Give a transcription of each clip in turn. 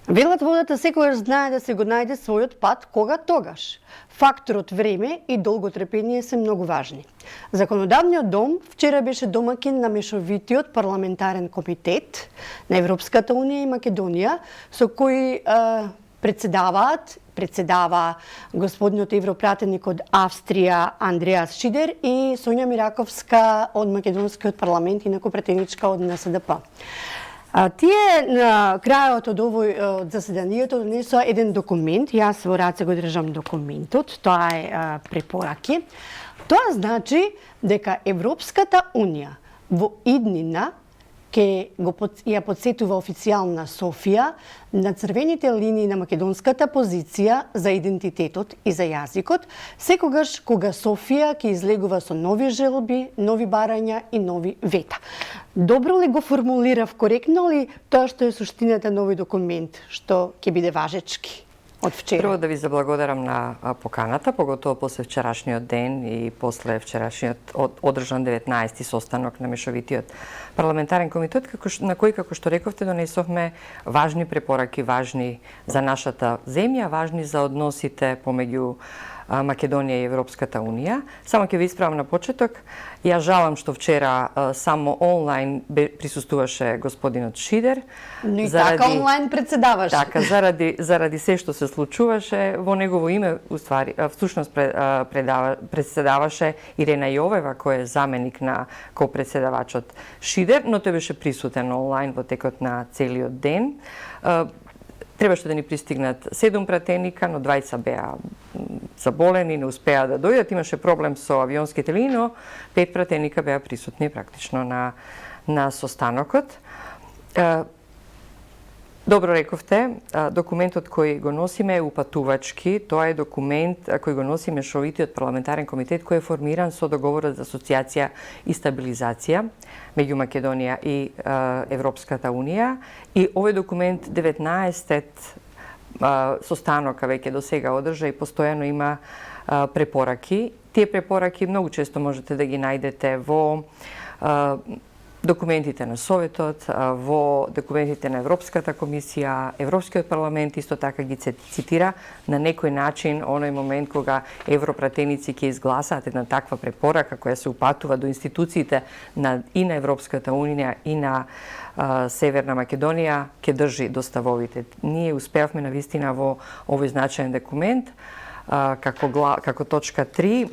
Велат водата секогаш знае да се го најде својот пат кога тогаш. Факторот време и долготрпение се многу важни. Законодавниот дом вчера беше домакин на мешовитиот парламентарен комитет на Европската унија и Македонија, со кои председава господинот европратеник од Австрија Андреас Шидер и Сонја Мираковска од македонскиот парламент, инаку пратеничка од НСДП. Тие на крајот од овој заседанието донесоа еден документ, јас во раце го држам документот, тоа е препораки. Тоа значи дека Европската унија во иднина ќе ја подсетува официјална Софија на црвените линии на македонската позиција за идентитетот и за јазикот, секогаш кога Софија ќе излегува со нови желби, нови барања и нови вета. Добро ли го формулирав, коректно ли тоа што е суштината на овој документ, што ќе биде важечки од вчера? Прво да ви заблагодарам на поканата, поготово после вчерашниот ден и после вчерашниот одржан 19-ти состанок на мешовитиот парламентарен комитет, на кој, како што рековте, донесовме важни препораки, важни за нашата земја, важни за односите помеѓу Македонија и Европската унија. Само ќе ви исправам на почеток. Ја жалам што вчера само онлайн присуствуваше господинот Шидер. Но и така онлайн председаваше. Така, заради се што се случуваше, во негово име, всушност председаваше Ирена Јовева, која е заменик на ко-председавачот Шидер, но тој беше присутен онлайн во текот на целиот ден. Требаше да ни пристигнат 7 пратеника, но 2 беа заболени, не успеа да дојдат. Имаше проблем со авионските линии, но 5 пратеника беа присутни практично на состанокот. Добро рековте, документот кој го носиме е упатувачки. Тоа е документ кој го носи мешовитиот парламентарен комитет кој е формиран со договорот за асоциација и стабилизација меѓу Македонија и Европската унија. И овој документ 19-тет состанока веќе до сега одржа и постојано има препораки. Тие препораки многу често можете да ги најдете во документите на Советот, во документите на Европската комисија, Европскиот парламент исто така ги цитира на некој начин оној момент кога европратеници ќе изгласаат една таква препорака која се упатува до институциите и на Европската унија и на Северна Македонија, ќе држи доставовите. Ние успеавме на вистина во овој значаен документ како точка 3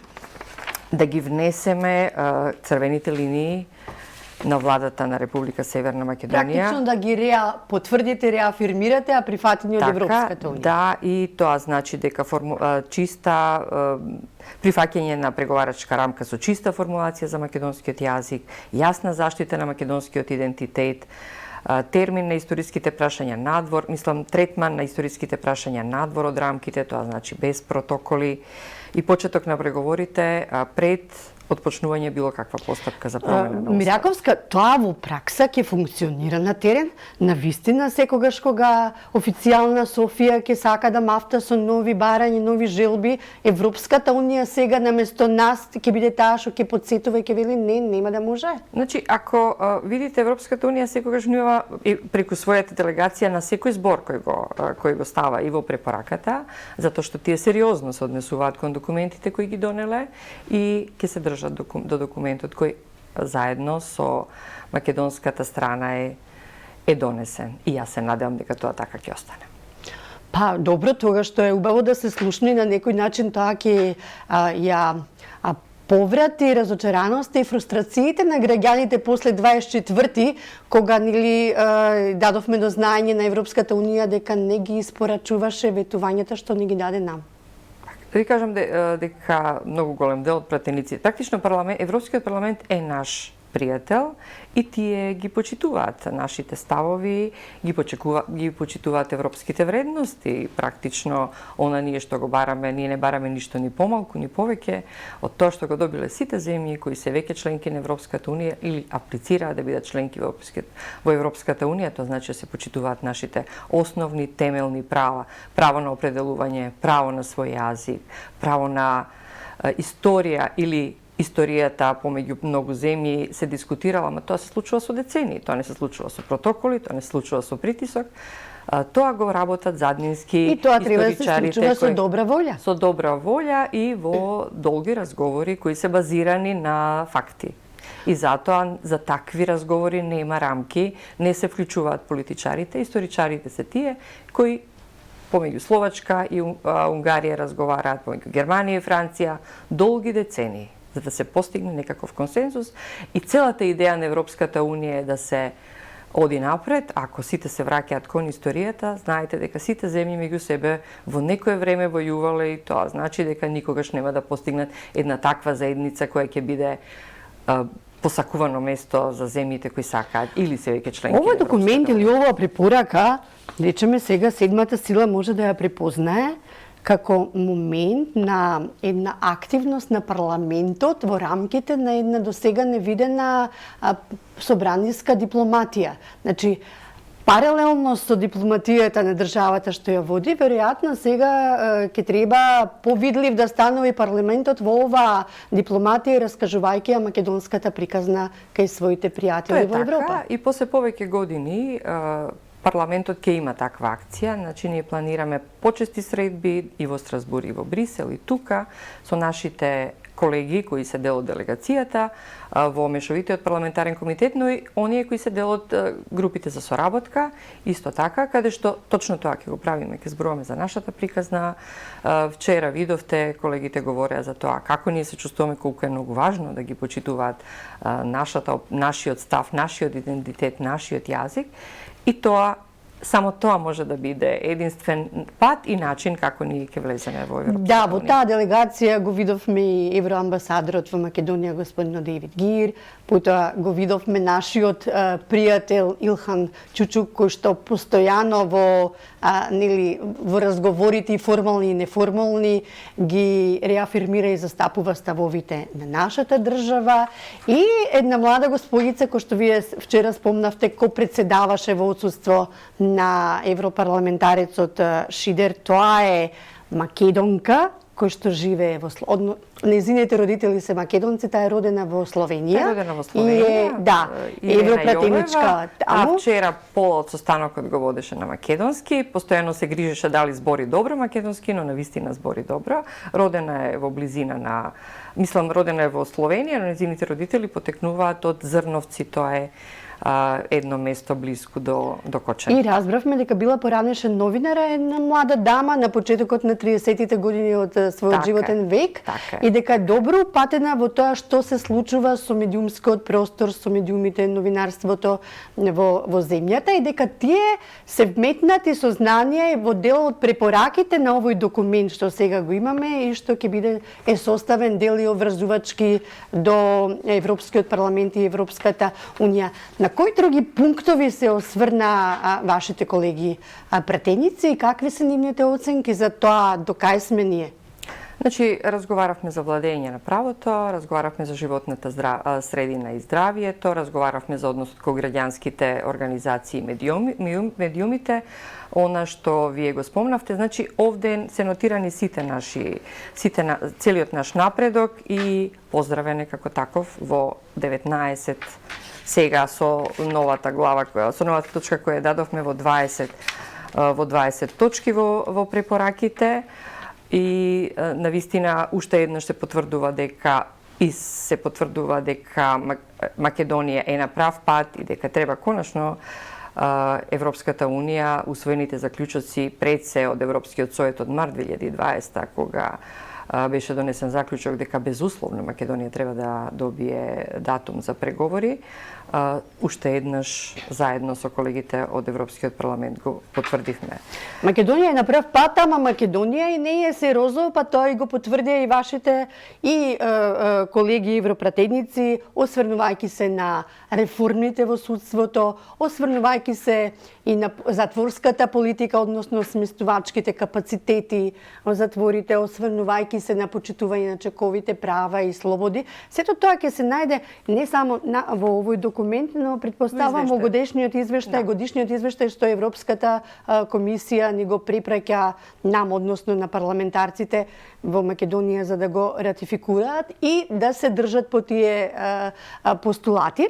да ги внесеме црвените линии на владата на Република Северна Македонија. Практично да ги потврдите, реафирмирате, а прифатени од Европската унија. Да, и тоа значи дека чиста прифаќање на преговарачка рамка со чиста формулација за македонскиот јазик, јасна заштита на македонскиот идентитет, термин на историските прашања надвор, третман на историските прашања надвор од рамките, тоа значи без протоколи, и почеток на преговорите пред отпочнување било каква постапка за промена на Устав. Мираковска, тоа во пракса ќе функционира на терен? На вистина секогаш кога официјална Софија ќе сака да мафта со нови барања, нови желби, Европската унија сега наместо нас ќе биде таа што ќе подсетува и ќе вели не, нема да може? Значи, ако видите, Европската унија секогаш нема преку својата делегација на секој збор кој го става и во препораката, затоа што тие сериозно се однесуваат кон документите кои ги донеле и ќе се држат до документот кој заедно со македонската страна е донесен. И јас се надевам дека тоа така ќе остане. Па, добро, тога што е убаво да се слушне на некој начин, тоа ќе ја поврати разочараноста и фрустрациите на граѓаните после 24-ти, кога дадовме до знаење на Европската унија дека не ги испорачуваше ветувањата што не ги даде нам. Да ви кажам дека многу голем дел од пратеници, практично Европскиот парламент е наш пријател и тие ги почитуваат нашите ставови, ги почитуваат европските вредности. Практично она ние што го бараме, ние не бараме ништо ни помалку, ни повеќе од тоа што го добиле сите земји кои се веќе членки на Европската унија или аплицираат да бидат членки во Европската унија, тоа значи да се почитуваат нашите основни темелни права, право на определување, право на свој јазик, право на историја или историјата помеѓу многу земји се дискутирала, ама тоа се случува со децении. Тоа не се случува со протоколи, тоа не се случува со притисок. Тоа го работат заднински И тоа треба да се историчарите случува со добра волја. со добра волја и во долги разговори кои се базирани на факти. И затоа за такви разговори нема рамки, не се вклучуваат политичарите, историчарите се тие кои помеѓу Словачка и Унгарија разговараат, помеѓу Германија и Франција долги децении, за да се постигне некаков консензус. И целата идеја на Европската Унија е да се оди напред. Ако сите се враќаат кон историјата, знаете дека сите земји меѓу себе во некое време војувале и тоа значи дека никогаш нема да постигнат една таква заедница која ќе биде посакувано место за земјите кои сакаат или се веќе членки. Овој документ или оваа препорака, речеме сега, седмата сила може да ја препознае како момент на една активност на парламентот во рамките на една досега невидена собраниска дипломатија. Значи, паралелно со дипломатијата на државата што ја води, веројатно сега ќе треба повидлив да станува и парламентот во оваа дипломатија, раскажувајќи ја македонската приказна кај своите пријатели во Европа. И после повеќе години парламентот ќе има таква акција, значи ние планираме почести средби и во Страсбург и во Брисел и тука со нашите колеги кои се дел од делегацијата во Мешовитиот парламентарен комитет, но и оние кои се дел од групите за соработка, исто така, каде што точно тоа ќе го правиме, ќе зборуваме за нашата приказна. Вчера видовте, колегите говореа за тоа како ние се чувствуваме, колку е многу важно да ги почитуваат нашиот став, нашиот идентитет, нашиот јазик. И тоа, само тоа може да биде единствен пат и начин како ние ќе влеземе во Европската Унија. Да, во таа делегација го видовме и евроамбасадорот во Македонија, господин Дейвид Гир, потоа го видовме нашиот пријател Илхан Чучук, кој што постојано во разговорите и формални и неформални ги реафирмира и застапува ставовите на нашата држава, и една млада господица кој што вие вчера спомнавте, кој председаваше во отсуство на европарламентарецот Шидер, тоа е македонка кој што живее во незините родители се македонци, таа е родена во Словенија. Родена во Словенија. И европратеничка таму. А вчера пола од состанокот го водеше на македонски, постојано се грижеше дали збори добро македонски, но навистина збори добро. Родена е во близина на, родена е во Словенија, но незините родители потекнуваат од Зрновци, тоа е едно место близко до Кочани. И разбравме дека била поранешен новинара, една млада дама на почетокот на 30-тите години од својот животен век, и дека е добро упатена во тоа што се случува со медиумскиот простор, со медиумите, новинарството во земјата, и дека тие се вметнати со знание во дел од препораките на овој документ што сега го имаме и што ќе биде составен дел и обврзувачки до Европскиот парламент и Европската Унија. На кои други пунктови се осврна вашите колеги пратеници и какви се нивните оценки за тоа до кај сме ние? Значи, разговаравме за владење на правото, разговаравме за животната средина и здравието, разговаравме за односот кон граѓанските организации и медиумите, она што вие го спомнавте. Значи, овде се нотирани целиот наш напредок и поздравен како таков во 19 сега со новата глава, со новата точка која дадовме во 20 точки во препораките, и навистина уште еднаш се потврдува дека Македонија е на прав пат и дека треба конечно Европската Унија усвоените заклучоци пред се од Европскиот совет од март 2020, кога беше донесен заклучок дека безусловно Македонија треба да добие датум за преговори. Уште еднаш заедно со колегите од Европскиот парламент го потврдивме. Македонија е на прав пат, ама Македонија и не е се розово, па тоа и го потврдија и вашите колеги европратеници, осврнувајќи се на реформите во судството, осврнувајќи се и на затворската политика, односно сместувачките капацитети во затворите, осврнувајќи се на почитување на човековите права и слободи. Сето тоа ќе се најде не само во овој документ, но предпоставам во годишниот извештај што Европската комисија ни го препраќа нам, односно на парламентарците во Македонија, за да го ратификуваат и да се држат по тие постулати.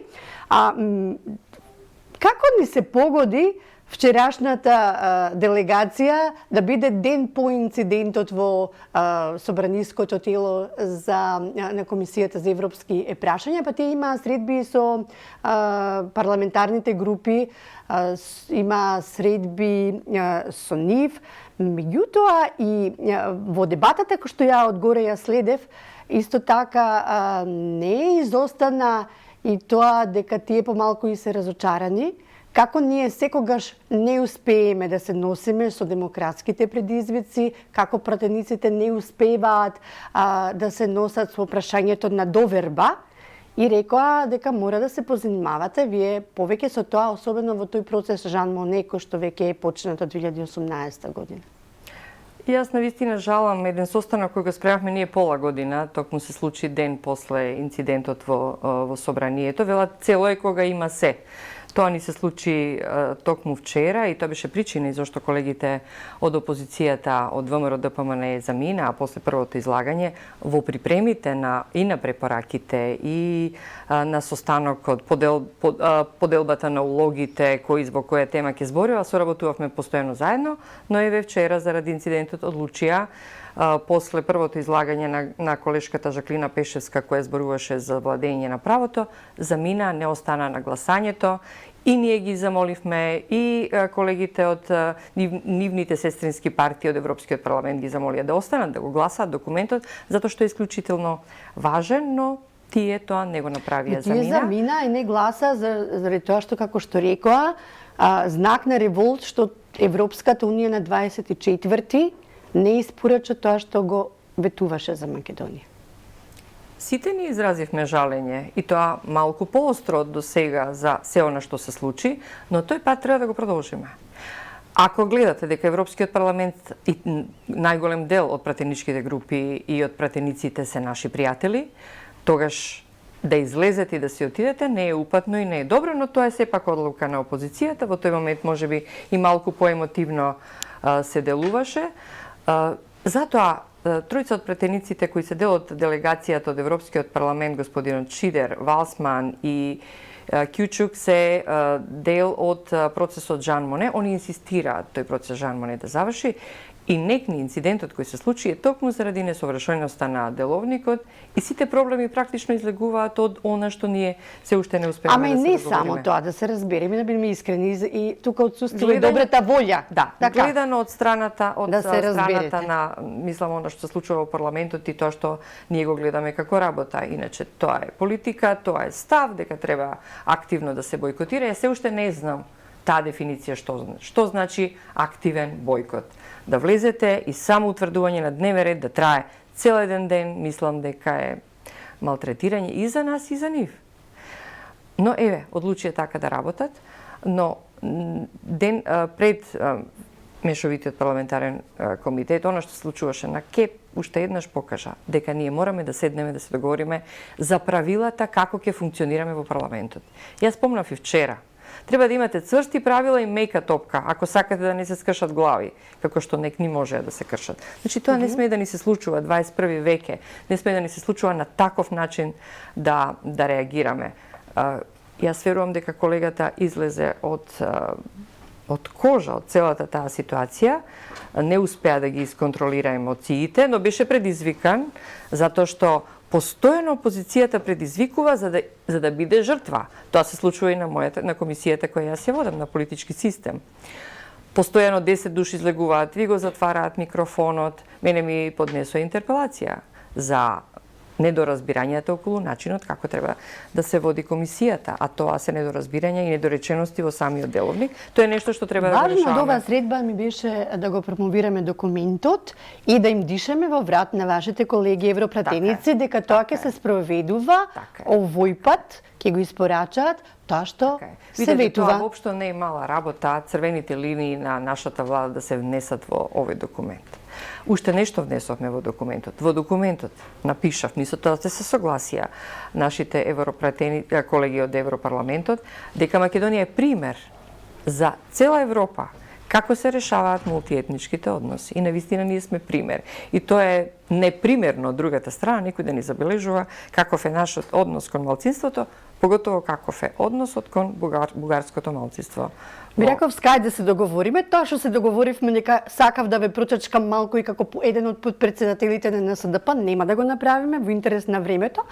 Како ни се погоди вчерашната делегација да биде ден по инцидентот во собраниското тело на Комисијата за европски прашања, па тие имаа средби со парламентарните групи, има средби со нив, меѓутоа и во дебатата кој што ја одгоре ја следев, исто така не изостана и тоа дека тие помалку и се разочарани, како ние секогаш не успееме да се носиме со демократските предизвици, како пратениците не успеваат да се носат со прашањето на доверба, и рекоа дека мора да се позанимавате вие повеќе со тоа, особено во тој процес Жан Моне, кој што веќе е почнат од 2018 година. И јас навистина жалам еден состанок кој го спремавме ние пола година, токму се случи ден после инцидентот во собранието. Велат цело е кога има се. Тоа ни се случи токму вчера и тоа беше причина и зашто колегите од опозицијата од ВМРО ДПМН замина, а после првото излагање во припремите и на препораките и на состанокот, поделбата на улогите кои во која тема ќе зборува, соработувавме постојано заедно, но еве вчера заради инцидентот одлучија после првото излагање на колешката Жаклина Пешевска, која зборуваше за владење на правото, замина, не остана на гласањето и ние ги замоливме и колегите од нивните сестрински партии од Европскиот парламент ги замолија да останат, да го гласаат документот, затоа што е исклучително важен, но тие тоа не го направија. Тие замина и не гласа заради тоа што, како што рекоа, знак на револт што Европската унија на 24-ти не испорача тоа што го ветуваше за Македонија. Сите ни изразивме жалење и тоа малку поостро до сега за се она што се случи, но тој пат треба да го продолжиме. Ако гледате дека Европскиот парламент и најголем дел од пратеничките групи и од пратениците се наши пријатели, тогаш да излезете и да си отидете не е упатно и не е добро, но тоа е сепак одлука на опозицијата. Во тој момент можеби и малку поемотивно се делуваше. Затоа, тројца од пратениците кои се дел од делегацијата од Европскиот парламент, господинот Шидер, Валсман и Кјучук се дел од процесот Жан Моне. Они инсистираат тој процес Жан Моне да заврши и некни инцидентот кој се случи е токму заради несовршеноста на деловникот и сите проблеми практично излегуваат од она што ние се уште не успеваме да се договориме. Ама и не само тоа, да се разбереме, да бидеме искрени и тука отсуствува добрата волја. Да, така. Гледано од страната на, мислам, она што се случува во парламентот и тоа што ние го гледаме како работа. Иначе тоа е политика, тоа е став дека треба активно да се бојкотира. Јас се уште не знам таа дефиниција што значи активен бојкот. Да влезете и само утврдување на дневен ред да трае цел еден ден, мислам дека е малтретирање и за нас и за нив. Но еве, одлучија така да работат, но ден пред Мешовитиот парламентарен комитет, она што се случуваше на КЕП, уште еднаш покажа дека ние мораме да седнеме да се договориме за правилата како ќе функционираме во парламентот. Јас спомнав и вчера. Треба да имате цврсти правила и мека топка, ако сакате да не се скршат глави, како што некни можеа да се кршат. Значи, тоа не смее да ни се случува 21 веке, не смее да ни се случува на таков начин да реагираме. Јас верувам дека колегата излезе од кожа од целата таа ситуација, не успеа да ги исконтролира емоциите, но беше предизвикан затоа што постојано опозицијата предизвикува за да биде жртва. Тоа се случува и на комисијата која јас ја водам, на политички систем. Постојано 10 души излегуваат, ви го затвараат микрофонот, мене ми поднесоа интерпелација за недоразбирањата околу начинот како треба да се води комисијата, а тоа се недоразбирања и недоречености во самиот деловник. Тоа е нешто што треба да го решаваме. Важно од оваа средба ми беше да го промовираме документот и да им дишеме во врат на вашите колеги европратеници дека тоа ќе се спроведува овој пат, ќе го испорачаат тоа што се ветува. Тоа воопшто не е мала работа, црвените линии на нашата влада да се внесат во овој документ. Уште нешто внесовме во документот. Во документот напишав, мислам тоа се согласија нашите колеги од Европарламентот, дека Македонија е пример за цела Европа како се решаваат мултиетничките односи. И навистина ние сме пример. И тоа е непримерно од другата страна, никој да ни забележува каков е нашиот однос кон малцинството, поготово каков е односот кон бугарското малцинство. Мираковска, ајде да се договориме. Тоа што се договоривме, нека сакав да ве прочачкам малку и како еден од подпредседателите на НСДП, нема да го направиме во интерес на времето.